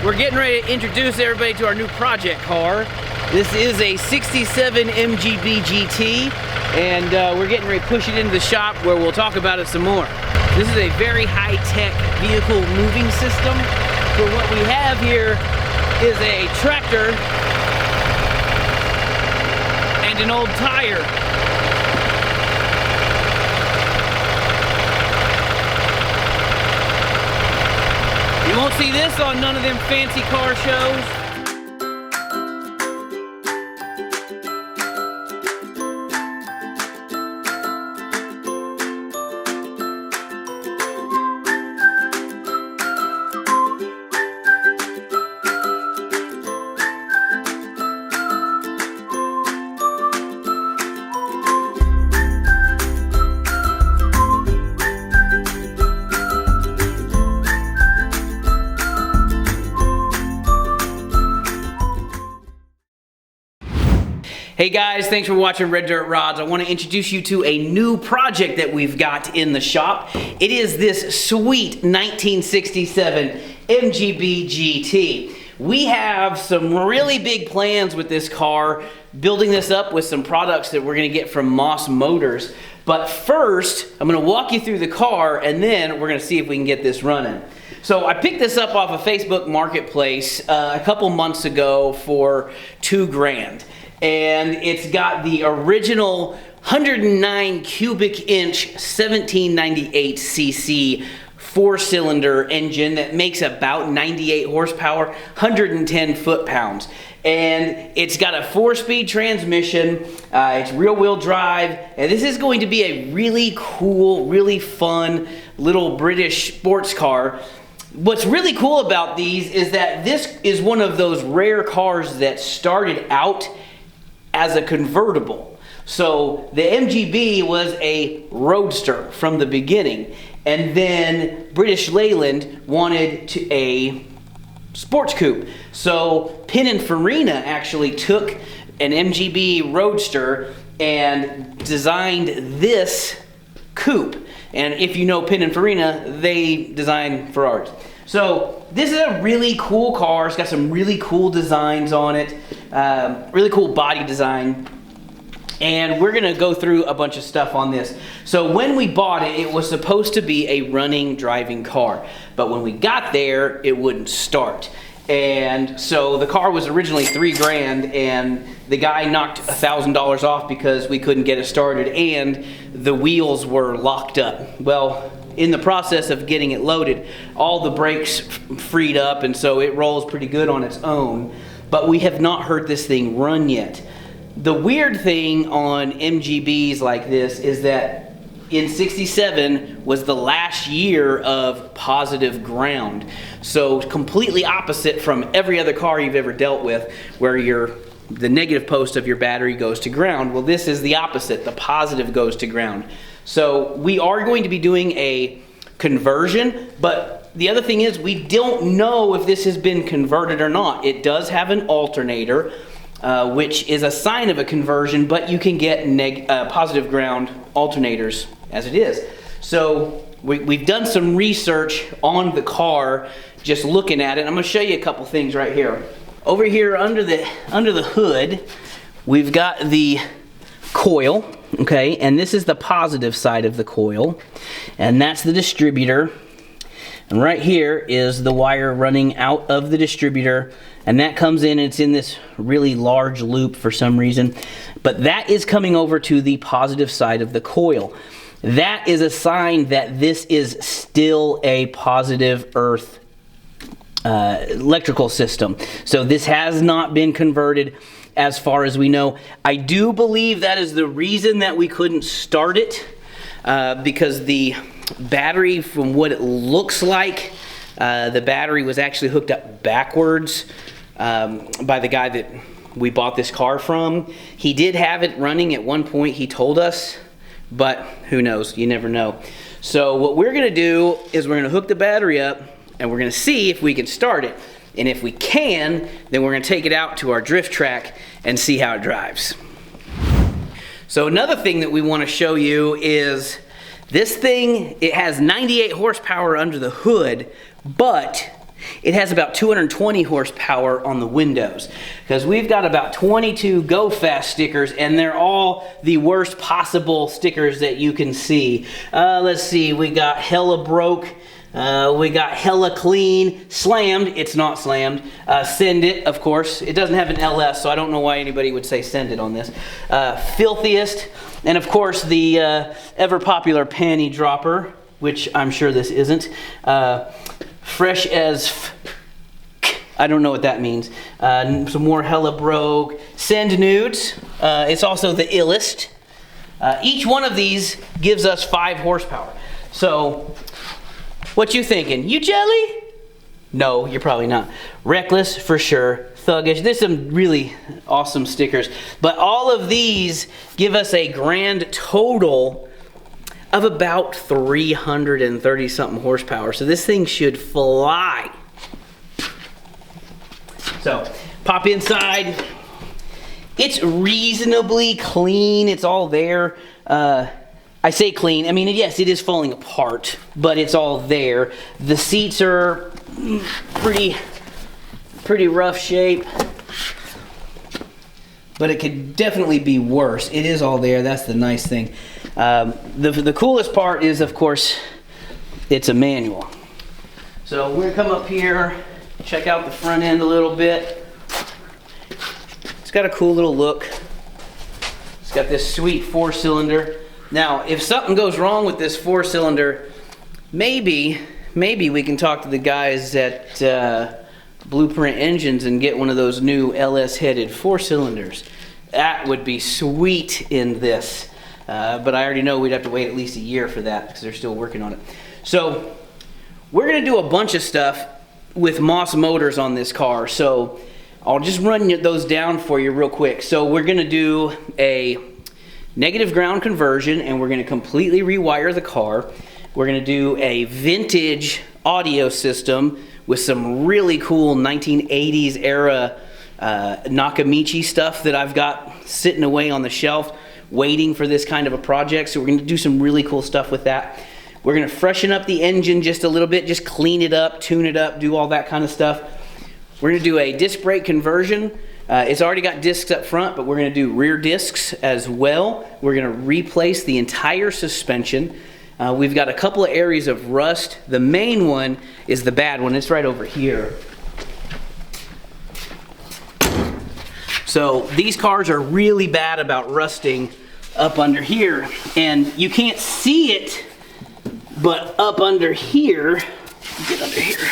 we're getting ready to introduce everybody to our new project car. This is a 67 MGB GT, and we're getting ready to push it into the shop where we'll talk about it some more. This is a very high-tech vehicle moving system. So what we have here is a tractor and an old tire. You won't see this on none of them fancy car shows. Hey guys, thanks for watching Red Dirt Rods. I want to introduce you to a new project that we've got in the shop. It is this sweet 1967 MGB GT. We have some really big plans with this car, building this up with some products that we're going to get from Moss Motors. But first, I'm going to walk you through the car, and then we're going to see if we can get this running. So I picked this up off of Facebook Marketplace a couple months ago for $2,000. And it's got the original 109 cubic inch 1798cc four-cylinder engine that makes about 98 horsepower, 110 foot-pounds. And it's got a 4-speed transmission, it's rear-wheel drive, and this is going to be a really cool, really fun little British sports car. What's really cool about these is that this is one of those rare cars that started out as a convertible. So the MGB was a roadster from the beginning, and then British Leyland wanted a sports coupe. So Pininfarina actually took an MGB roadster and designed this coupe. And if you know Pininfarina, they design Ferraris. So this is a really cool car. It's got some really cool designs on it, really cool body design. And we're gonna go through a bunch of stuff on this. So when we bought it, it was supposed to be a running, driving car. But when we got there, it wouldn't start. And so the car was originally $3,000, and the guy knocked $1,000 off because we couldn't get it started, and the wheels were locked up. Well, in the process of getting it loaded, all the brakes freed up, and so it rolls pretty good on its own. But we have not heard this thing run yet. The weird thing on MGBs like this is that in '67 was the last year of positive ground. So completely opposite from every other car you've ever dealt with, where the negative post of your battery goes to ground. Well, this is the opposite. The positive goes to ground. So we are going to be doing a conversion, but the other thing is we don't know if this has been converted or not. It does have an alternator, which is a sign of a conversion, but you can get positive ground alternators as it is. So we've done some research on the car, just looking at it. I'm going to show you a couple things right here. Over here under the hood, we've got the coil, okay, and this is the positive side of the coil, and that's the distributor. And right here is the wire running out of the distributor, and that comes in, and it's in this really large loop for some reason. But that is coming over to the positive side of the coil. That is a sign that this is still a positive earth electrical system. So this has not been converted as far as we know. I do believe that is the reason that we couldn't start it, because the battery, from what it looks like, the battery was actually hooked up backwards by the guy that we bought this car from. He did have it running at one point, he told us, but who knows, you never know. So what we're gonna do is we're gonna hook the battery up, and we're gonna see if we can start it. And if we can, then we're gonna take it out to our drift track and see how it drives. So another thing that we wanna show you is this thing. It has 98 horsepower under the hood, but it has about 220 horsepower on the windows, because we've got about 22 Go Fast stickers, and they're all the worst possible stickers that you can see. Let's see, we got hella broke, we got hella clean, slammed, it's not slammed, send it, of course, it doesn't have an LS, so I don't know why anybody would say send it on this, filthiest, and of course the ever popular panty dropper, which I'm sure this isn't, fresh as I don't know what that means. Some more hella broke. Send nudes. It's also the illest. Each one of these gives us 5 horsepower. So, what you thinking? You jelly? No, you're probably not. Reckless for sure. Thuggish. There's some really awesome stickers. But all of these give us a grand total of about 330 something horsepower. So this thing should fly. So pop inside. It's reasonably clean. It's all there. I say clean. I mean, yes, it is falling apart, but it's all there. The seats are pretty rough shape, but it could definitely be worse. It is all there. That's the nice thing. The coolest part is, of course, it's a manual. So we're gonna come up here, check out the front end a little bit. It's got a cool little look. It's got this sweet 4-cylinder. Now, if something goes wrong with this 4-cylinder, maybe we can talk to the guys at Blueprint Engines and get one of those new LS-headed 4-cylinders. That would be sweet in this. But I already know we'd have to wait at least a year for that because they're still working on it. So we're going to do a bunch of stuff with Moss motors on this car. So I'll just run those down for you real quick. So we're going to do a negative ground conversion, and we're going to completely rewire the car. We're going to do a vintage audio system with some really cool 1980s era Nakamichi stuff that I've got sitting away on the shelf waiting for this kind of a project. So we're going to do some really cool stuff with that. We're going to freshen up the engine just a little bit, just clean it up, tune it up, do all that kind of stuff. We're going to do a disc brake conversion. It's already got discs up front, but we're going to do rear discs as well. We're going to replace the entire suspension. We've got a couple of areas of rust. The main one is the bad one. It's right over here. So these cars are really bad about rusting up under here, and you can't see it, but up under here, get under here,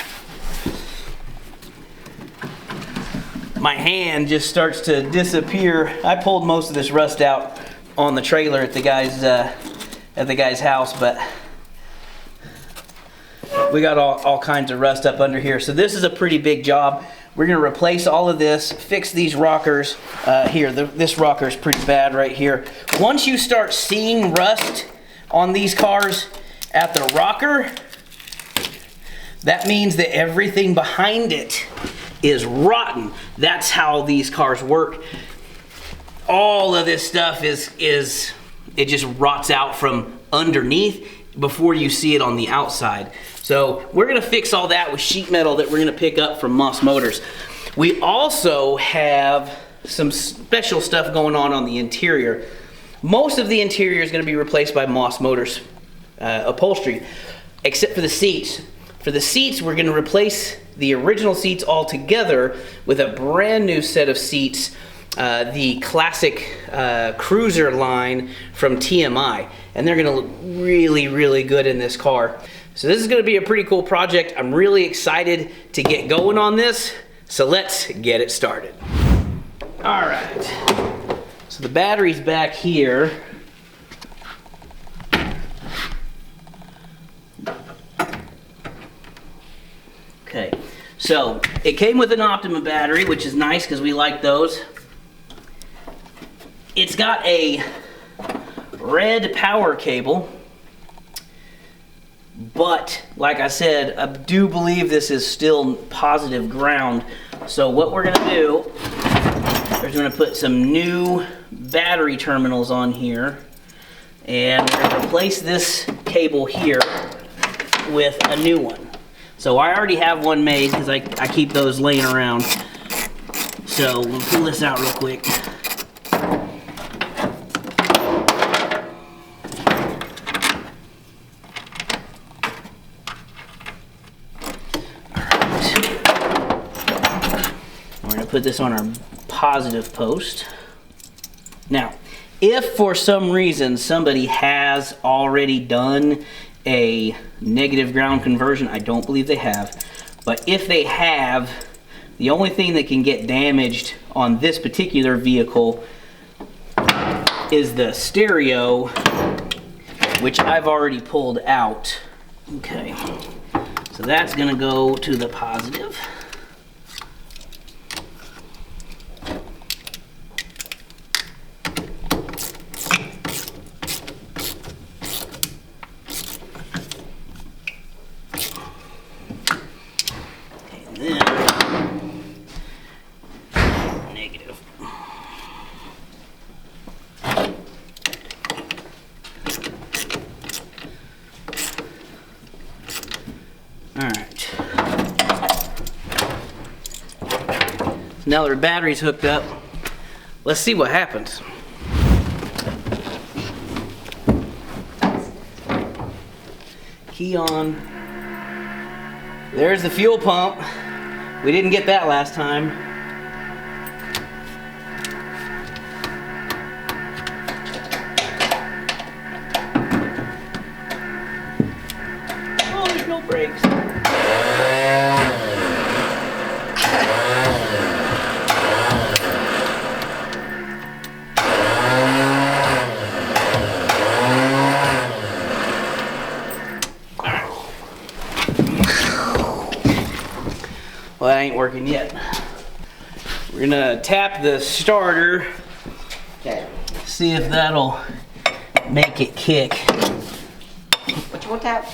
my hand just starts to disappear. I pulled most of this rust out on the trailer at the guy's house, but we got all kinds of rust up under here. So this is a pretty big job. We're going to replace all of this, fix these rockers. This rocker is pretty bad right here. Once you start seeing rust on these cars at the rocker, that means that everything behind it is rotten. That's how these cars work. All of this stuff it just rots out from underneath before you see it on the outside. So we're going to fix all that with sheet metal that we're going to pick up from Moss Motors. We also have some special stuff going on the interior. Most of the interior is going to be replaced by Moss Motors upholstery, except for the seats. For the seats, we're going to replace the original seats altogether with a brand new set of seats, the classic cruiser line from TMI, and they're going to look really, really good in this car. So this is going to be a pretty cool project. I'm really excited to get going on this, so let's get it started. All right, so the battery's back here. Okay, so it came with an Optima battery, which is nice because we like those. It's got a red power cable, but like I said, I do believe this is still positive ground. So what we're gonna do is we're gonna put some new battery terminals on here, and we're gonna replace this cable here with a new one. So I already have one made because I keep those laying around. So we'll pull this out real quick. We're going to put this on our positive post. Now, if for some reason somebody has already done a negative ground conversion, I don't believe they have, but if they have, the only thing that can get damaged on this particular vehicle is the stereo, which I've already pulled out. Okay, so that's going to go to the positive. Negative. All right. Now that our battery's hooked up, let's see what happens. Key on. There's the fuel pump. We didn't get that last time. Oh, there's no brakes. Well, that ain't working yet. We're gonna tap the starter. Okay. See if that'll make it kick. What you want to tap?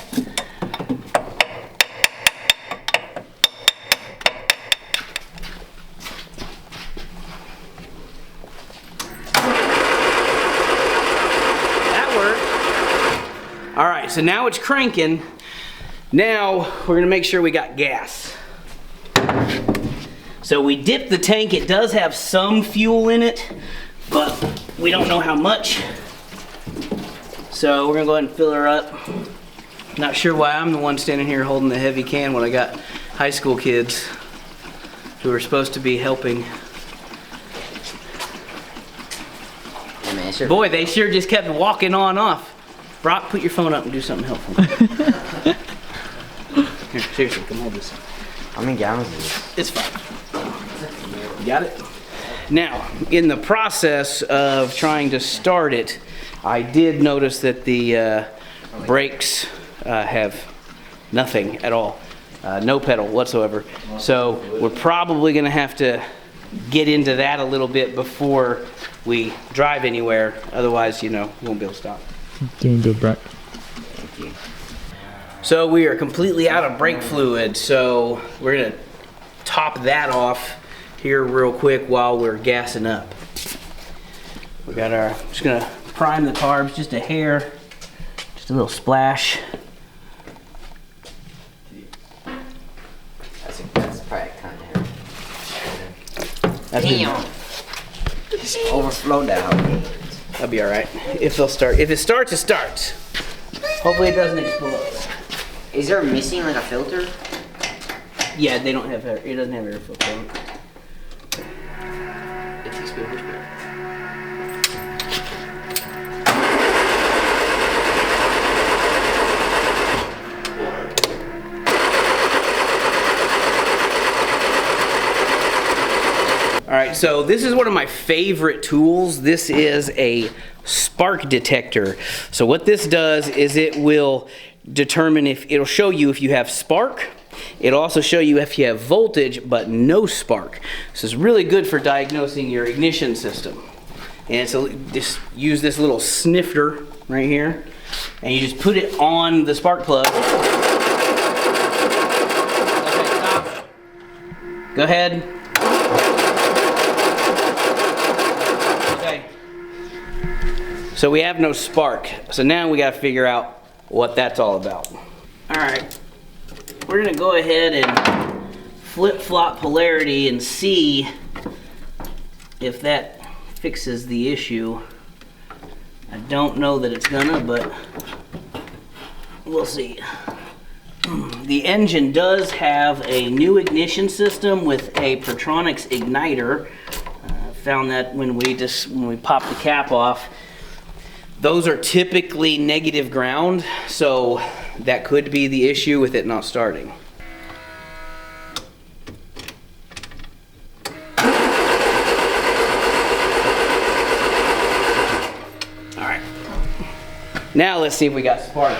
That worked. All right, so now it's cranking. Now we're gonna make sure we got gas. So we dipped the tank. It does have some fuel in it, but we don't know how much. So we're gonna go ahead and fill her up. Not sure why I'm the one standing here holding the heavy can when I got high school kids who are supposed to be helping. Yeah, man, sure. Boy, they sure just kept walking on off. Brock, put your phone up and do something helpful. Here, seriously, come hold this. How many gallons is this? It's fine. You got it? Now, in the process of trying to start it, I did notice that the brakes have nothing at all. No pedal whatsoever. So we're probably going to have to get into that a little bit before we drive anywhere. Otherwise, you know, we won't be able to stop. Doing good, Brock. Thank you. So we are completely out of brake fluid, so we're gonna top that off here real quick while we're gassing up. We got our, just gonna prime the carbs just a hair, just a little splash. That's probably kind of heavy. That's good. Damn. Just overflowed that whole. That'll be all right. If they'll start, if it starts, it starts. Hopefully it doesn't explode. Is there missing like a filter? Yeah, they don't have air. It doesn't have air filter. It takes me a horsepower. All right, so this is one of my favorite tools. This is a spark detector. So what this does is it will determine if, it'll show you if you have spark. It'll also show you if you have voltage but no spark. This is really good for diagnosing your ignition system. And so just use this little snifter right here and you just put it on the spark plug. Okay, stop. Go ahead. Okay. So we have no spark. So now we got to figure out what that's all about. All right. we're gonna go ahead and flip-flop polarity and see if that fixes the issue. I don't know that it's gonna, but we'll see. The engine does have a new ignition system with a Pertronix igniter. Found that when we pop the cap off. Those are typically negative ground, so that could be the issue with it not starting. All right. Now let's see if we got spark.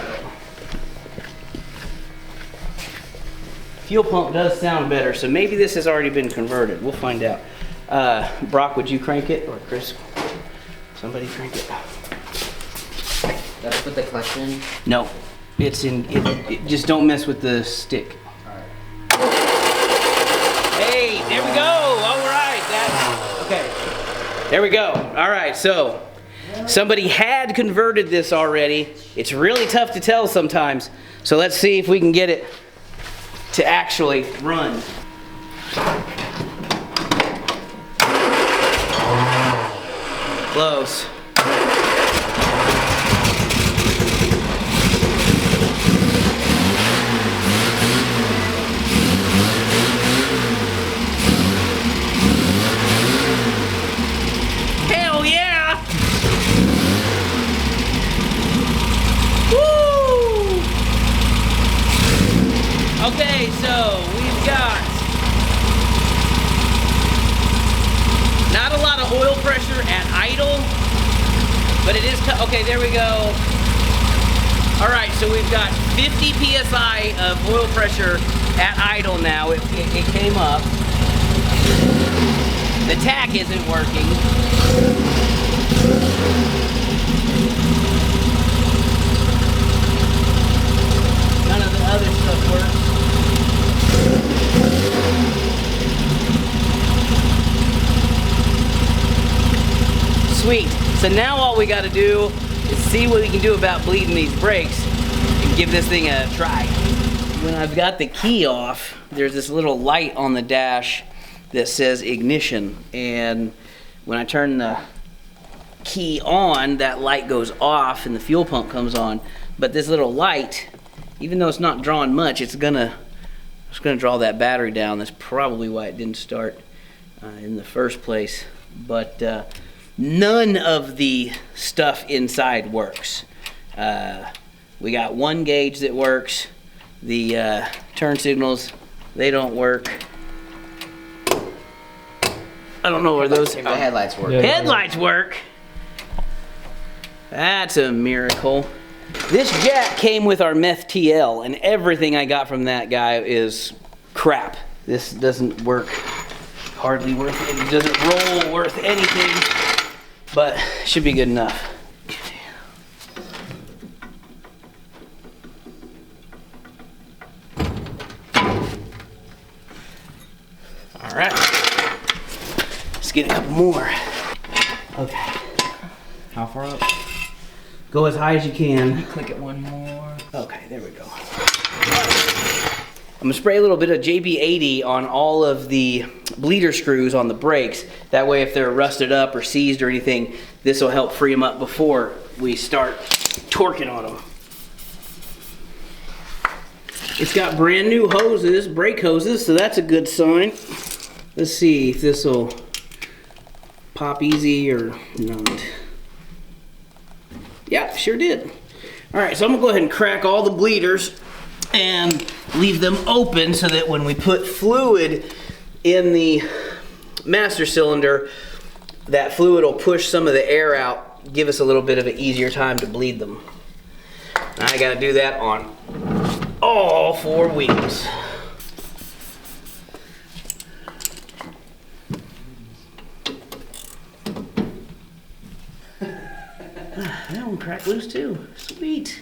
Fuel pump does sound better, so maybe this has already been converted. We'll find out. Brock, would you crank it? Or Chris? Somebody crank it. That's put the clutch in? No. It's in, it just don't mess with the stick. Alright. Hey, there we go. All right. That's, okay. There we go. All right, so somebody had converted this already. It's really tough to tell sometimes. So let's see if we can get it to actually run. Close. Hell yeah! Woo! Okay, so we've got not a lot of oil pressure at idle, but it is, okay, there we go. All right, so we've got 50 PSI of oil pressure at idle now. It came up. The tach isn't working. None of the other stuff works. Sweet. So now all we got to do is see what we can do about bleeding these brakes and give this thing a try. When I've got the key off, there's this little light on the dash that says ignition, and when I turn the key on, that light goes off and the fuel pump comes on. But this little light, even though it's not drawing much, it's gonna draw that battery down. That's probably why it didn't start in the first place. But none of the stuff inside works. We got one gauge that works. The turn signals, they don't work. I don't know where those... The headlights work. Yeah. Headlights work. That's a miracle. This jack came with our Meth TL, and everything I got from that guy is crap. This doesn't work hardly worth it. It doesn't roll worth anything, but should be good enough. All right. Let's get a couple more. Okay. How far up? Go as high as you can. Click it one more. Okay, there we go. I'm gonna spray a little bit of JB80 on all of the bleeder screws on the brakes. That way if they're rusted up or seized or anything, this will help free them up before we start torquing on them. It's got brand new hoses, brake hoses, so that's a good sign. Let's see if this will pop easy or not. Yeah, sure did. All right, so I'm gonna go ahead and crack all the bleeders and leave them open so that when we put fluid in the master cylinder, that fluid will push some of the air out, give us a little bit of an easier time to bleed them. Now I gotta do that on all four wheels. That one cracked loose too. Sweet.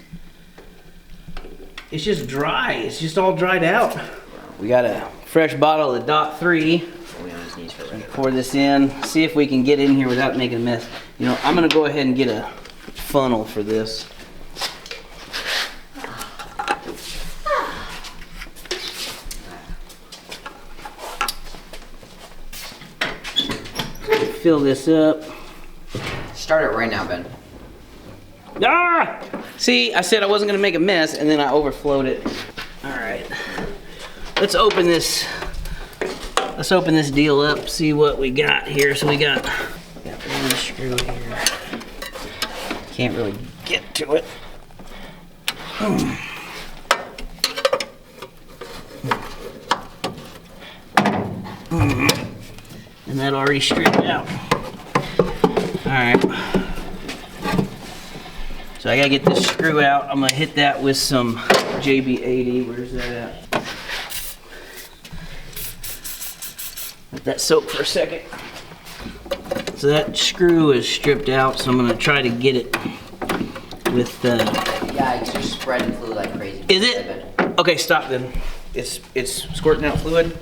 It's just dry. It's just all dried out. We got a fresh bottle of Dot 3. We on his knees for right. Pour this in. See if we can get in here without making a mess. You know, I'm gonna go ahead and get a funnel for this. Fill this up. Start it right now, Ben. Ah! See, I said I wasn't gonna make a mess, and then I overflowed it. All right, let's open this. Let's open this deal up. See what we got here. So we got one screw here. Can't really get to it. And that already stripped out. All right. So I gotta get this screw out. I'm gonna hit that with some JB80. Where's that at? Let that soak for a second. So that screw is stripped out. So I'm gonna try to get it with the. Yikes! You're spreading fluid like crazy. Is it? Okay, stop then. It's squirting out fluid.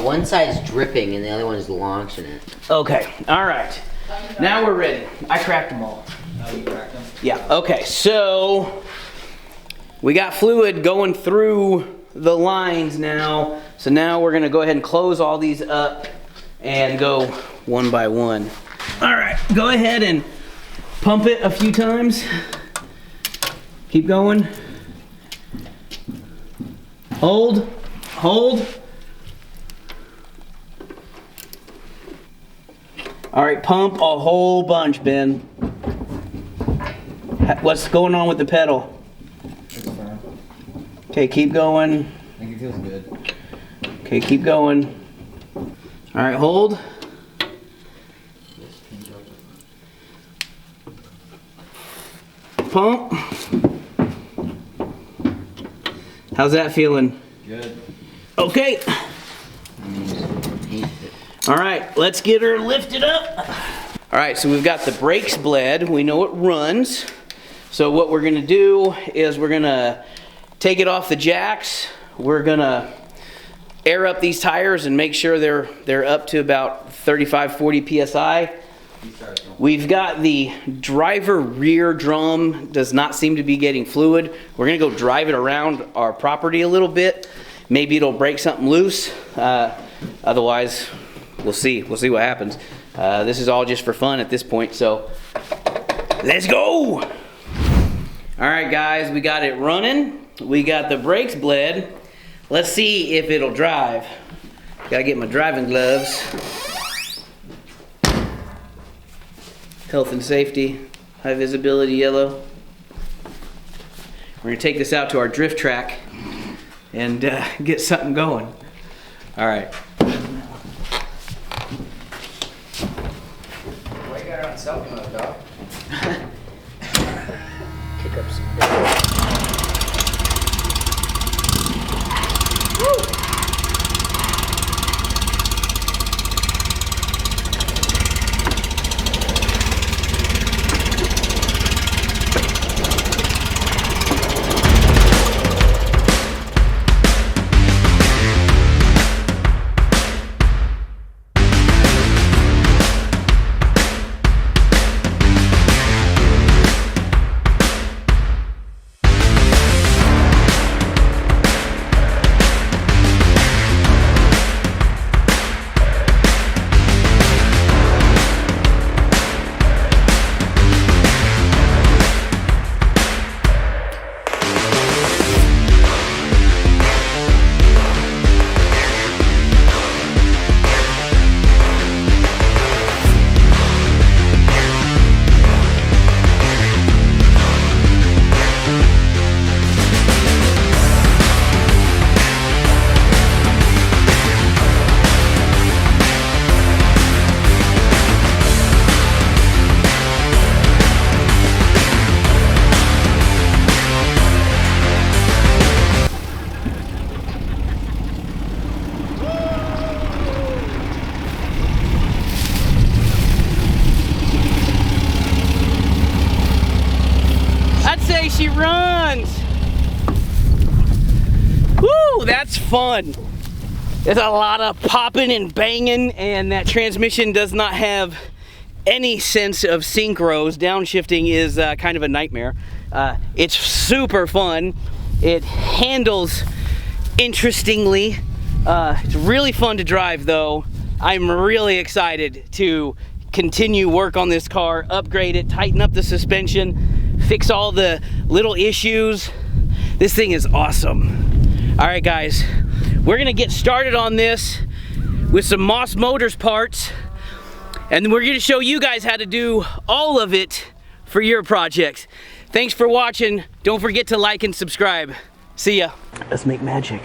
One side's dripping and the other one's launching it. Okay. All right. Now we're ready. I cracked them all. Oh, you cracked them? Yeah, okay, so we got fluid going through the lines now. So now we're gonna go ahead and close all these up and go one by one. All right, go ahead and pump it a few times. Keep going. Hold, hold. All right, pump a whole bunch, Ben. What's going on with the pedal? It's firm. Okay, keep going. I think it feels good. Okay, keep going. All right, hold. Pump. How's that feeling? Good. Okay. All right, let's get her lifted up. All right, so we've got the brakes bled. We know it runs. So what we're gonna do is we're gonna take it off the jacks. We're gonna air up these tires and make sure they're up to about 35, 40 PSI. We've got the driver rear drum does not seem to be getting fluid. We're gonna go drive it around our property a little bit. Maybe it'll break something loose. Otherwise, we'll see what happens. This is all just for fun at this point, so let's go. All right, guys, we got it running. We got the brakes bled. Let's see if it'll drive. Gotta get my driving gloves. Health and safety, high visibility yellow. We're gonna take this out to our drift track and get something going. All right. Why you got it on selfie mode, dog? Kick up some. She runs. Woo, that's fun. There's a lot of popping and banging, and that transmission does not have any sense of synchros. Downshifting is kind of a nightmare. It's super fun. It handles interestingly. It's really fun to drive though. I'm really excited to continue work on this car, upgrade it, tighten up the suspension, fix all the little issues. This thing is awesome. All right, guys, we're gonna get started on this with some Moss Motors parts, and then we're gonna show you guys how to do all of it for your projects. Thanks for watching. Don't forget to like and subscribe. See ya. Let's make magic.